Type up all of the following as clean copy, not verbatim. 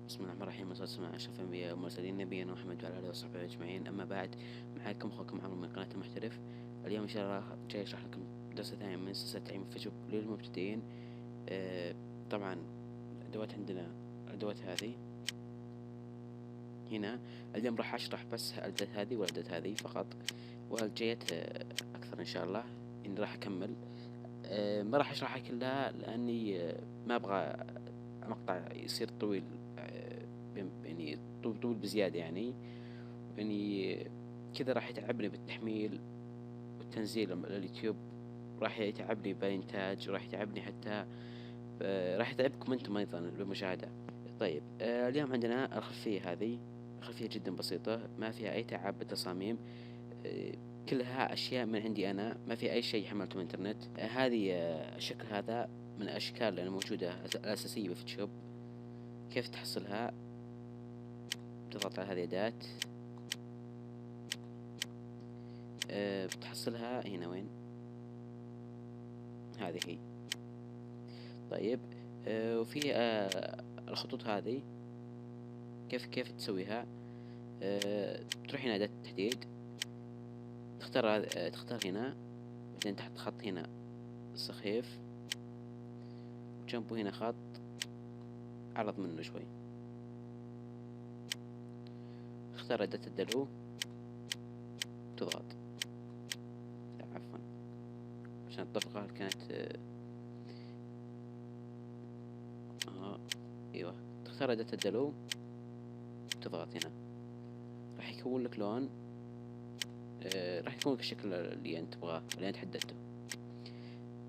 بسم الله الرحمن الرحيم، والصلاة والسلام على أشرف الأنبياء والمرسلين، نبينا محمد وعلى آله وصحبه أجمعين. أما بعد، معكم أخوكم عمرو من قناة المحترف. اليوم إن شاء الله جاي أشرح لكم درس ثاني من سلسلة تعليم الفيجوال للمبتدئين. آه طبعا الأدوات عندنا الأدوات هذه هنا. اليوم راح أشرح بس الأداة هذه والأداة هذه فقط، والجايات أكثر إن شاء الله. إني راح أكمل. ما راح أشرحها كلها لأني ما أبغى مقطع يصير طويل، يعني طول بزيادة يعني كذا راح يتعبني بالتحميل والتنزيل اليوتيوب، راح يتعبني بالإنتاج، وراح يتعبني حتى راح يتعبكم أنتم أيضا بالمشاهدة. طيب، اليوم عندنا الخلفية هذه. خلفية جدا بسيطة، ما فيها أي تعب بالتصاميم. آه، كلها أشياء من عندي أنا، ما في أي شيء حملته من الإنترنت. هذه الشكل هذا من الأشكال الموجودة الأساسية بالفوتوشوب. كيف تحصلها؟ تضغط على هذه الأداة. بتحصلها هنا وين؟ هذه هي. طيب، وفي الخطوط هذه كيف تسويها؟ تروح هنا أداة التحديد، تختار هنا، بعدين تحت خط هنا سخيف، وجنبه هنا خط أعرض منه شوي. اختار أداة الدلو، تضغط، لا عفوا، عشان الطبقة كانت ايوه. تختار أداة الدلو، تضغط هنا، راح يكون لك لون. راح يكون لك الشكل اللي انت تبغاه، اللي انت حددته،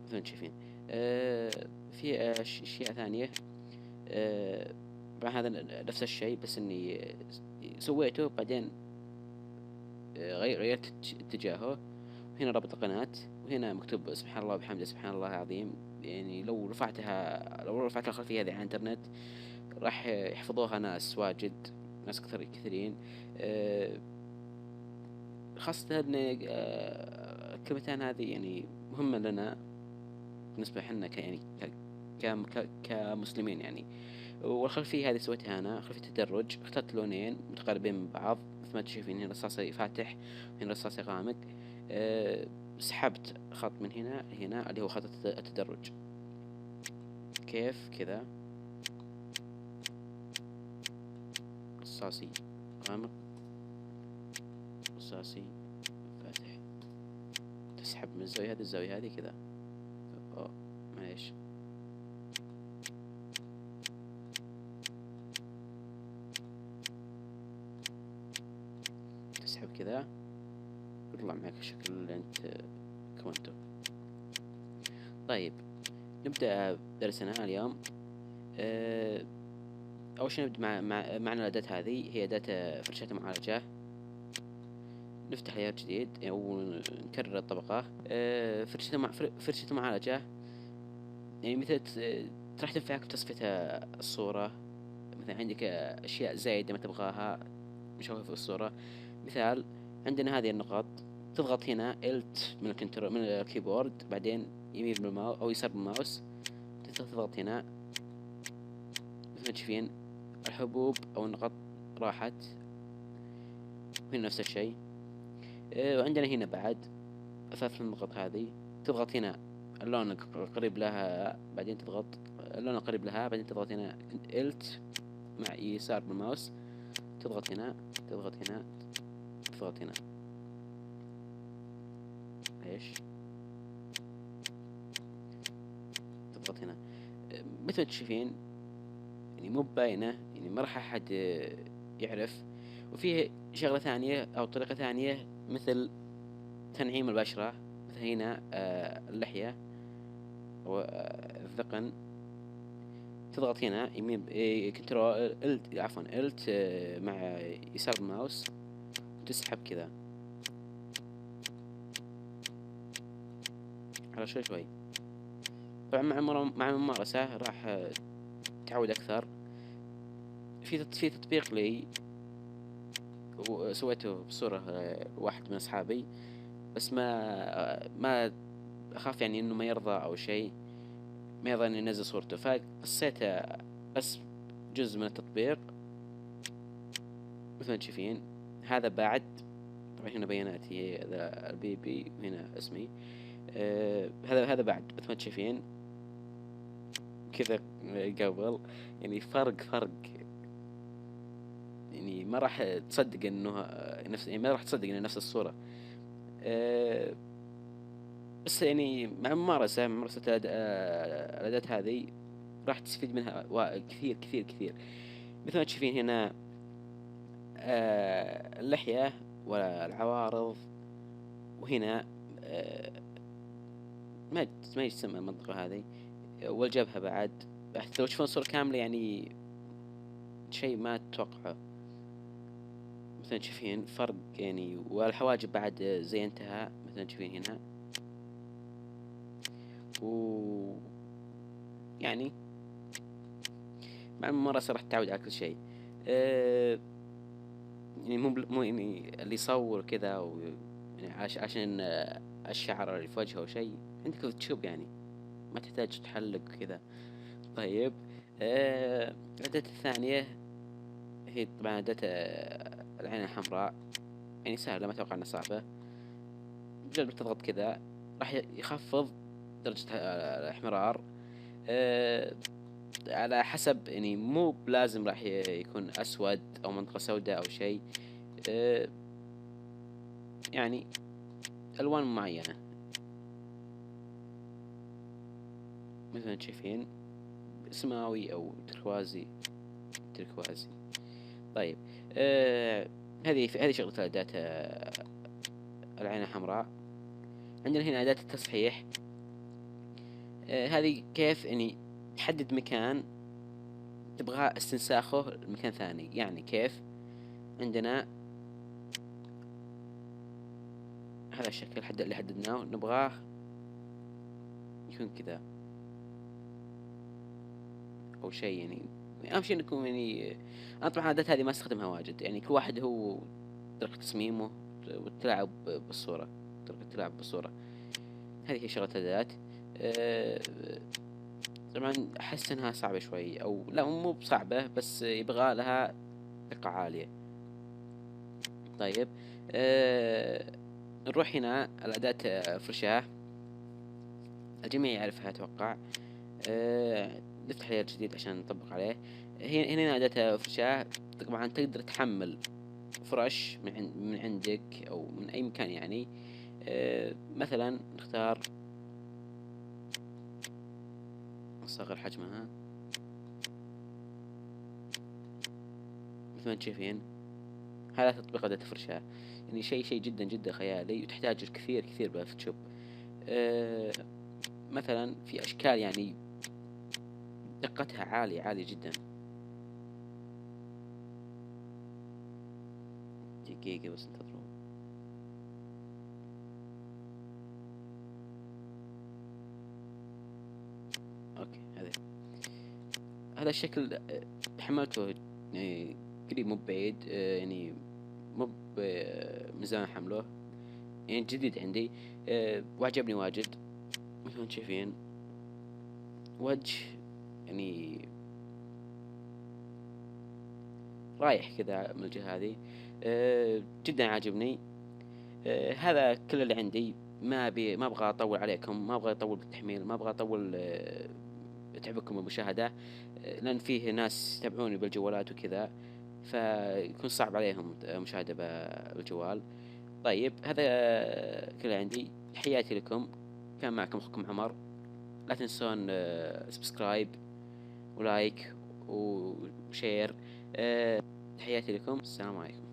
مثل ما تشوفين. في اشياء ثانية. طبعا هذا نفس الشيء، بس اني سويته بعدين غيرت اتجاهه. وهنا رابط القناة، وهنا مكتوب سبحان الله وبحمده سبحان الله العظيم. يعني لو رفعت الخلفية هذه على الانترنت راح يحفظوها ناس واجد، ناس كثيرين. آه، خاصة ان الكلمتين هذه يعني مهمة لنا بالنسبة حنا كمسلمين يعني. والخلفية هذه سويتها أنا خلفية تدرج، اخترت لونين متقاربين من بعض مثل ما تشوفين، هنا رصاصي فاتح وهنا رصاصي غامق. أه سحبت خط من هنا اللي هو خط التدرج. كيف كذا؟ رصاصي غامق، رصاصي فاتح، تسحب من الزاوية هذه كذا. أوه معليش. تسحب كذا يطلع معك الشكل اللي انت كونته. طيب، نبدأ درسنا اليوم. أول شي نبدأ معنا الأداة هذه، هي أداة فرشاة المعالجة. نفتح لير جديد أو نكرر الطبقة. فرشة المعالجة يعني مثل راح تنفعك بتصفية الصورة. مثلا عندك أشياء زايدة ما تبغاها مشوهة في الصورة. مثال، عندنا هذه النقاط، تضغط هنا الت من الكنترول من الكيبورد، بعدين يمين بالماوس أو يسار بالماوس، تضغط هنا مثل ما تشوفين الحبوب أو النقاط راحت. وهنا نفس الشيء. وعندنا هنا بعد أثاث النقط هذه، تضغط هنا اللون القريب لها، بعدين تضغط اللون القريب لها، بعدين تضغط هنا الت مع يسار بالماوس، تضغط هنا، تضغط هنا، تضغط هنا. ايش؟ تضغط هنا. مثل ما تشوفين يعني مو باينة، يعني ما راح أحد يعرف. وفيه شغلة ثانية أو طريقة ثانية، مثل تنعيم البشرة. مثل هنا اللحية أو الذقن، تضغط هنا يمين كنترول الت، عفوا الت مع يسار الماوس، وتسحب كذا على شوي. طبعا مع الممارسة راح تعود أكثر. في تطبيق لي وسويته بصورة واحد من أصحابي، بس ما أخاف يعني إنه ما يرضى أو شيء، ما يرضى إني أنزل صورته، فقصيته بس جزء من التطبيق مثل ما تشوفين. هذا بعد طبعا هنا بياناتي، هذا البي بي وهنا اسمي. هذا بعد مثل ما تشوفين كذا قبل. يعني فرق يعني ما راح تصدق انه نفس، يعني ما راح تصدق انه نفس الصورة. أه بس يعني مع ممارسة الأداة هذه راح تستفيد منها كثير كثير كثير. مثل ما تشوفين هنا اللحية والعوارض، وهنا ما يسمى المنطقة هذه، والجبهة بعد. لو تشوفون الصورة كاملة يعني شيء ما تتوقعه. مثلا تشوفين فرق يعني، والحواجب بعد زينتها مثلا تشوفين هنا. و يعني مع الممارسة راح تتعود على كل شيء. يعني مو يعني اللي يصور كذا يعني عشان الشعر اللي في وجهه أو شيء، عندك فوتوشوب يعني ما تحتاج تحلق كذا. طيب الأداة الثانية هي طبعا أداة العين الحمراء. يعني سهلة، ما أتوقع أنها صعبة. مجرد ما تضغط كذا راح يخفض درجة الاحمرار على حسب، يعني مو بلازم راح يكون أسود أو منطقة سوداء أو شيء. يعني ألوان معينة مثلا تشوفين سماوي أو تركوازي. طيب هذه شغلة الأداة العين الحمراء. عندنا هنا أداة التصحيح. هذه كيف يعني تحدد مكان تبغى استنساخه لمكان ثاني. يعني كيف عندنا هذا الشكل اللي حددناه نبغاه يكون كذا أو شيء. يعني أهم شيء نكون يعني، أنا طبعا الأداة هذه ما استخدمها واجد، يعني كل واحد هو طريقة تصميمه والتلاعب بالصورة، طريقة التلاعب بالصورة. هذه هي شغلة الأداة. طبعا أحس إنها صعبة شوي، أو لا مو بصعبة بس يبغى لها دقة عالية. طيب نروح هنا الأداة فرشاة، الجميع يعرفها أتوقع. نفتح لير جديد عشان نطبق عليه. هنا أداة فرشاة. طبعا تقدر تحمل فرش من عندك أو من أي مكان يعني. مثلا نختار نصغر حجمها مثل ما تشوفين. هذا تطبيق أداة فرشاة، يعني شيء جدا جدا خيالي، وتحتاج الكثير كثير بالفوتوشوب. مثلا في أشكال يعني دقتها عالية جدا. دقيقة بس انتظروا. اوكي هذا الشكل حملته يعني قريب مو بعيد. يعني مو من زمان حمله، يعني جديد عندي. وعجبني واجد. مثل ما تشوفين وجه يعني رايح كذا من الجهة هذه. جدا عاجبني. هذا كل اللي عندي. ما ابغى اطول عليكم، ما ابغى اطول بالتحميل، ما ابغى اطول اتعبكم بالمشاهدة. لان فيه ناس يتابعوني بالجوالات وكذا، فيكون صعب عليهم مشاهدة بالجوال. طيب هذا كل اللي عندي. تحياتي لكم، كان معكم اخوكم عمر. لا تنسون سبسكرايب ولايك وشير. تحياتي لكم، السلام عليكم.